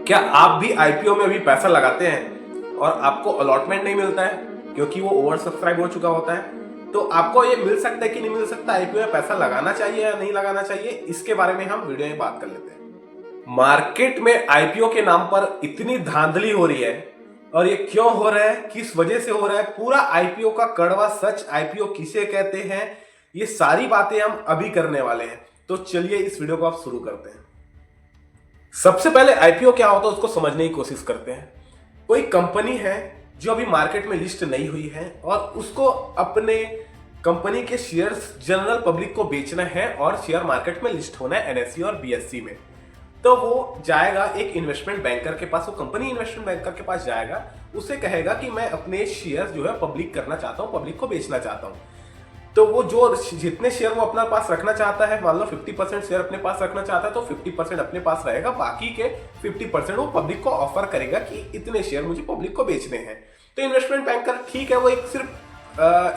क्या आप भी आईपीओ में अभी पैसा लगाते हैं और आपको अलॉटमेंट नहीं मिलता है क्योंकि वो ओवर सब्सक्राइब हो चुका होता है? तो आपको ये मिल सकता है कि नहीं मिल सकता, आईपीओ में पैसा लगाना चाहिए या नहीं लगाना चाहिए, इसके बारे में हम वीडियो में बात कर लेते हैं। मार्केट में आईपीओ के नाम पर इतनी धांधली हो रही है और ये क्यों हो रहा है, किस वजह से हो रहा है, पूरा आईपीओ का कड़वा सच, आईपीओ किसे कहते हैं, ये सारी बातें हम अभी करने वाले हैं। तो चलिए इस वीडियो को आप शुरू करते हैं। सबसे पहले आईपीओ क्या होता है उसको समझने की कोशिश करते हैं। कोई कंपनी है जो अभी मार्केट में लिस्ट नहीं हुई है और उसको अपने कंपनी के शेयर्स जनरल पब्लिक को बेचना है और शेयर मार्केट में लिस्ट होना है एनएसई और बीएसई में। तो वो जाएगा एक इन्वेस्टमेंट बैंकर के पास, वो कंपनी इन्वेस्टमेंट बैंकर के पास जाएगा, उससे कहेगा कि मैं अपने शेयर जो है पब्लिक करना चाहता हूँ, पब्लिक को बेचना चाहता हूँ। तो वो जो जितने शेयर वो अपना पास रखना चाहता है, मान लो 50% शेयर अपने पास रखना चाहता है तो 50% अपने पास रहेगा, बाकी के 50% वो पब्लिक को ऑफर करेगा कि इतने शेयर मुझे पब्लिक को बेचने हैं। तो इन्वेस्टमेंट बैंकर ठीक है, वो एक सिर्फ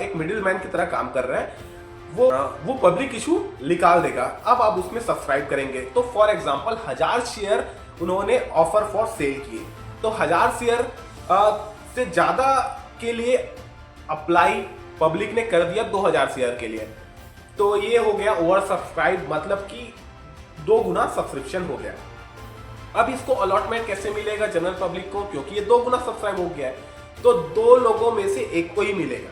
एक मिडिल मैन की तरह काम कर रहा है, वो पब्लिक इशू निकाल देगा। अब आप उसमें सब्सक्राइब करेंगे तो फॉर एग्जांपल 1000 शेयर उन्होंने ऑफर फॉर सेल किए, तो 1000 शेयर से ज्यादा के लिए अप्लाई पब्लिक ने कर दिया 2000 शेयर के लिए, तो ये हो गया ओवर सब्सक्राइब, मतलब कि 2 गुना सब्सक्रिप्शन हो गया। अब इसको अलॉटमेंट कैसे मिलेगा जनरल पब्लिक को, क्योंकि ये 2 गुना सब्सक्राइब हो गया है, तो 2 लोगों में से एक को ही मिलेगा।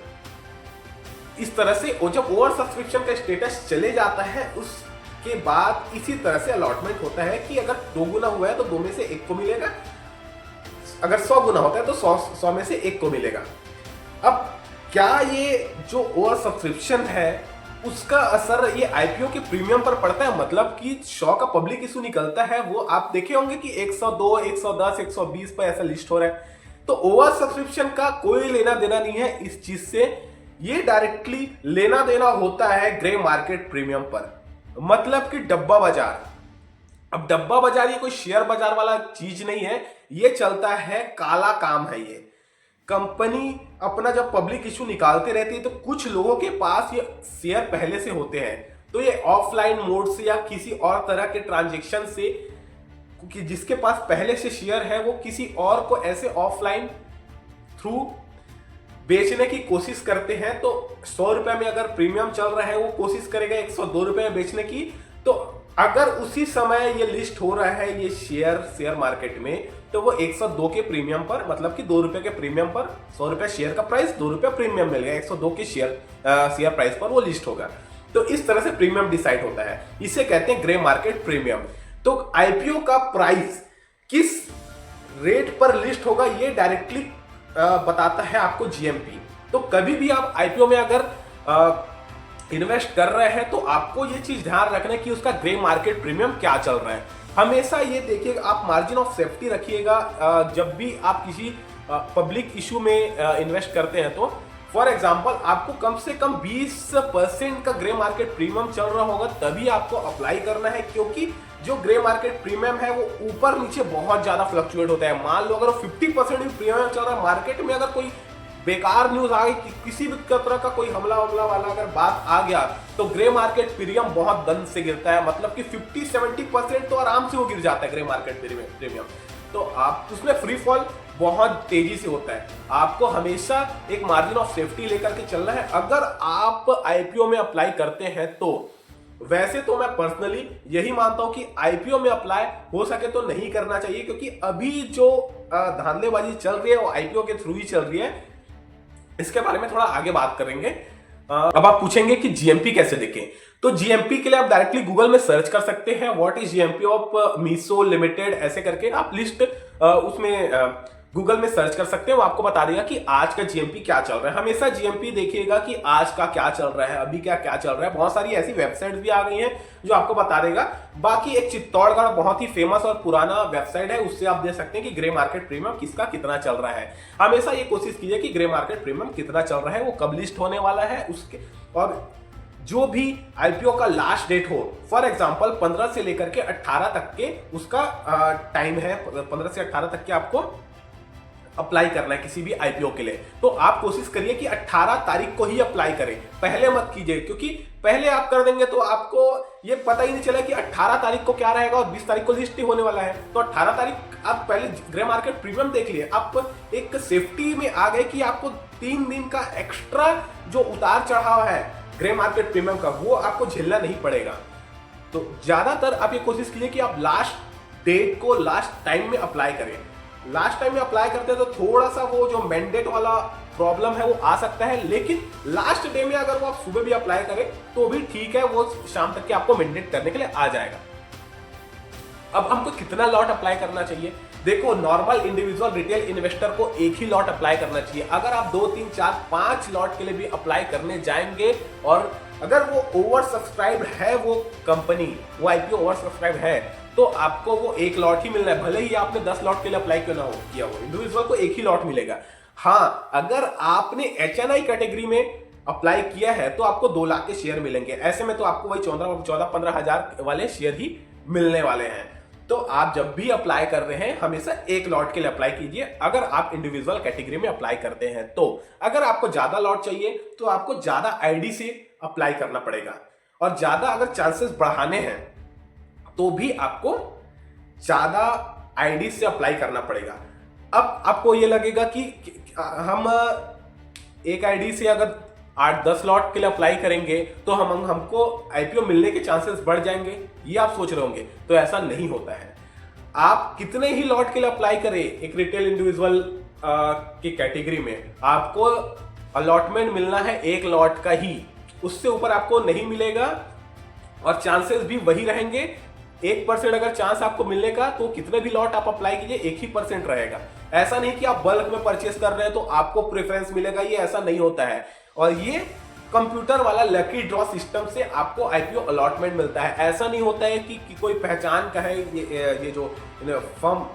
इस तरह से वो जब ओवर सब्सक्रिप्शन का स्टेटस चले जाता है उसके बाद इसी तरह से अलॉटमेंट होता है कि अगर 2 गुना हुआ है तो 2 में से एक को मिलेगा, अगर 100 गुना होता है तो 100 में से एक को मिलेगा। अब क्या ये जो ओवर सब्सक्रिप्शन है उसका असर ये आईपीओ के प्रीमियम पर पड़ता है? मतलब कि 100 का पब्लिक इशू निकलता है, वो आप देखे होंगे कि 102, 110, 120 पर ऐसा लिस्ट हो रहा है। तो ओवर सब्सक्रिप्शन का कोई लेना देना नहीं है इस चीज से, ये डायरेक्टली लेना देना होता है ग्रे मार्केट प्रीमियम पर, मतलब कि डब्बा बाजार। अब डब्बा बाजार ये कोई शेयर बाजार वाला चीज नहीं है, ये चलता है, काला काम है ये। कंपनी अपना जब पब्लिक इशू निकालते रहती है तो कुछ लोगों के पास ये शेयर पहले से होते हैं, तो ये ऑफलाइन मोड से या किसी और तरह के ट्रांजैक्शन से, क्योंकि जिसके पास पहले से शेयर है वो किसी और को ऐसे ऑफलाइन थ्रू बेचने की कोशिश करते हैं। तो 100 रुपए में अगर प्रीमियम चल रहा है वो कोशिश करेगा 102 रुपए में बेचने की, तो अगर उसी समय ये लिस्ट हो रहा है ये शेयर मार्केट में, तो वो 102 के प्रीमियम पर, मतलब कि 2 रुपए के प्रीमियम पर, 100 रुपए शेयर का प्राइस, 2 रुपए प्रीमियम मिल गया, 102 के शेयर प्राइस पर वो लिस्ट होगा। तो इस तरह से प्रीमियम डिसाइड होता है, इसे कहते हैं ग्रे मार्केट प्रीमियम। तो आईपीओ का प्राइस किस रेट पर लिस्ट होगा ये डायरेक्टली बताता है आपको जीएमपी। तो कभी भी आप आईपीओ में अगर इन्वेस्ट कर रहे हैं तो आपको ये चीज ध्यान रखना है कि उसका ग्रे मार्केट प्रीमियम क्या चल रहा है। हमेशा ये देखिएगा, आप मार्जिन ऑफ सेफ्टी रखिएगा जब भी आप किसी पब्लिक इशू में इन्वेस्ट करते हैं। तो फॉर एग्जांपल आपको कम से कम 20% का ग्रे मार्केट प्रीमियम चल रहा होगा तभी आपको अप्लाई करना है, क्योंकि जो ग्रे मार्केट प्रीमियम है वो ऊपर नीचे बहुत ज्यादा फ्लक्चुएट होता है। मान लो अगर 50% भी प्रीमियम चल रहा है मार्केट में, अगर कोई बेकार न्यूज आ गई, किसी भी तरह का कोई हमला वाला अगर बात आ गया, तो ग्रे मार्केट प्रीमियम बहुत दंड से गिरता है, मतलब कि 50-70% तो आराम से वो गिर जाता है ग्रे मार्केट प्रीमियम। तो आप उसमें फ्री फॉल बहुत तेजी से होता है। आपको हमेशा एक मार्जिन ऑफ सेफ्टी लेकर के चलना है अगर आप आईपीओ में अप्लाई करते हैं तो। वैसे तो मैं पर्सनली यही मानता हूं कि आईपीओ में अप्लाई हो सके तो नहीं करना चाहिए, क्योंकि अभी जो धांधलेबाजी चल रही है वो आईपीओ के थ्रू ही चल रही है। इसके बारे में थोड़ा आगे बात करेंगे। अब आप पूछेंगे कि जीएमपी कैसे देखें, तो जीएमपी के लिए आप डायरेक्टली गूगल में सर्च कर सकते हैं, what is GMP of Meesho limited, ऐसे करके आप लिस्ट उसमें गूगल में सर्च कर सकते हैं, वो आपको बता देगा कि आज का जीएमपी क्या चल रहा है। हमेशा जीएमपी देखिएगा कि आज का क्या चल रहा है, अभी क्या चल रहा है। बहुत सारी ऐसी वेबसाइट भी आ गई हैं जो आपको बता देगा। बाकी एक चित्तौड़गढ़ बहुत ही फेमस और पुराना वेबसाइट है, उससे आप देख सकते हैं कि ग्रे मार्केट प्रीमियम किसका कितना चल रहा है। हमेशा ये कोशिश कीजिए कि ग्रे मार्केट प्रीमियम कितना चल रहा है, वो कब लिस्ट होने वाला है उसके, और जो भी आईपीओ का लास्ट डेट हो, फॉर एग्जांपल 15 से लेकर के 18 तक के उसका टाइम है, 15 से 18 तक के आपको अप्लाई करना है किसी भी आईपीओ के लिए। तो आप कोशिश करिए कि 18 तारीख को ही अप्लाई करें, पहले मत कीजिए, क्योंकि पहले आप कर देंगे तो आपको ये पता ही नहीं चला कि 18 तारीख को क्या रहेगा और 20 तारीख को लिस्ट ही होने वाला है। तो 18 तारीख आप पहले ग्रे मार्केट प्रीमियम देख लिए, आप एक सेफ्टी में आ गए कि आपको 3 दिन का एक्स्ट्रा जो उतार चढ़ाव है ग्रे मार्केट प्रीमियम का वो आपको झेलना नहीं पड़ेगा। तो ज्यादातर आप ये कोशिश कीजिए कि आप लास्ट डेट को लास्ट टाइम में अप्लाई करें। लास्ट टाइम में अप्लाई करते हैं तो थोड़ा सा वो जो मैंडेट वाला प्रॉब्लम है वो आ सकता है, लेकिन लास्ट डे में अगर वो आप सुबह भी अप्लाई करें तो भी ठीक है, वो शाम तक के आपको मैंडेट करने के लिए आ जाएगा। अब हमको कितना लॉट अप्लाई करना चाहिए? देखो, नॉर्मल इंडिविजुअल रिटेल इन्वेस्टर को एक ही लॉट अप्लाई करना चाहिए। अगर आप 2, 3, 4, 5 लॉट के लिए भी अप्लाई करने जाएंगे और अगर वो ओवर सब्सक्राइब है, वो कंपनी, वो आईपीओ ओवर सब्सक्राइब है, तो आपको वो एक लॉट ही मिलना है, भले ही आपने 10 लॉट के लिए अप्लाई क्यों ना हो किया हो, इंडिविजुअल को एक ही लॉट मिलेगा। हाँ, अगर आपने एचएनआई कैटेगरी में अप्लाई किया है तो आपको 2 लाख के शेयर मिलेंगे। ऐसे में तो आपको वही 14-15 हजार वाले शेयर ही मिलने वाले हैं। तो आप जब भी अप्लाई कर रहे हैं हमेशा एक लॉट के लिए अप्लाई कीजिए, अगर आप इंडिविजुअल कैटेगरी में अप्लाई करते हैं तो। अगर आपको ज्यादा लॉट चाहिए तो आपको ज्यादा आईडी से अप्लाई करना पड़ेगा, और ज्यादा अगर चांसेस बढ़ाने हैं तो भी आपको ज्यादा आईडी से अप्लाई करना पड़ेगा। अब आपको ये लगेगा कि हम एक आईडी से अगर 8-10 लॉट के लिए अप्लाई करेंगे तो हमको आईपीओ मिलने के चांसेस बढ़ जाएंगे, ये आप सोच रहे होंगे। तो ऐसा नहीं होता है। आप कितने ही लॉट के लिए अप्लाई करें एक रिटेल इंडिविजुअल की कैटेगरी में, आपको अलॉटमेंट मिलना है एक लॉट का ही, उससे ऊपर आपको नहीं मिलेगा, और चांसेस भी वही रहेंगे। 1% अगर चांस आपको मिलने का तो कितने भी लॉट आप अप्लाई कीजिए 1% रहेगा। ऐसा नहीं कि आप बल्क में परचेस कर रहे हैं तो आपको प्रेफरेंस मिलेगा, ये ऐसा नहीं होता है। और ये कंप्यूटर वाला लकी ड्रॉ सिस्टम से आपको आईपीओ अलॉटमेंट मिलता है। ऐसा नहीं होता है कि कोई पहचान का है ये जो फर्म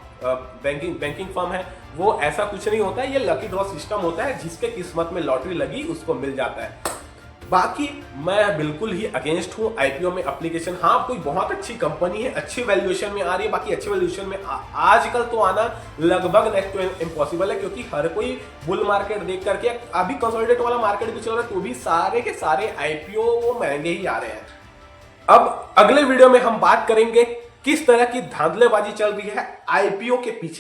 बैंकिंग फर्म है, वो ऐसा कुछ नहीं होता है। ये लकी ड्रॉ सिस्टम होता है, जिसके किस्मत में लॉटरी लगी उसको मिल जाता है। बाकी मैं बिल्कुल ही अगेंस्ट हूं आईपीओ में एप्लीकेशन। हाँ, कोई बहुत अच्छी कंपनी है, अच्छी वैल्यूएशन में आ रही है, बाकी अच्छी वैल्यूएशन में आजकल तो आना लगभग नेक्स्ट टू इम्पॉसिबल है, क्योंकि हर कोई बुल मार्केट देख करके, अभी कंसोलिडेट वाला मार्केट भी चल रहा है तो भी सारे के सारे आईपीओ वो महंगे ही आ रहे हैं। अब अगले वीडियो में हम बात करेंगे किस तरह की धांधलेबाजी चल रही है आईपीओ के पीछे।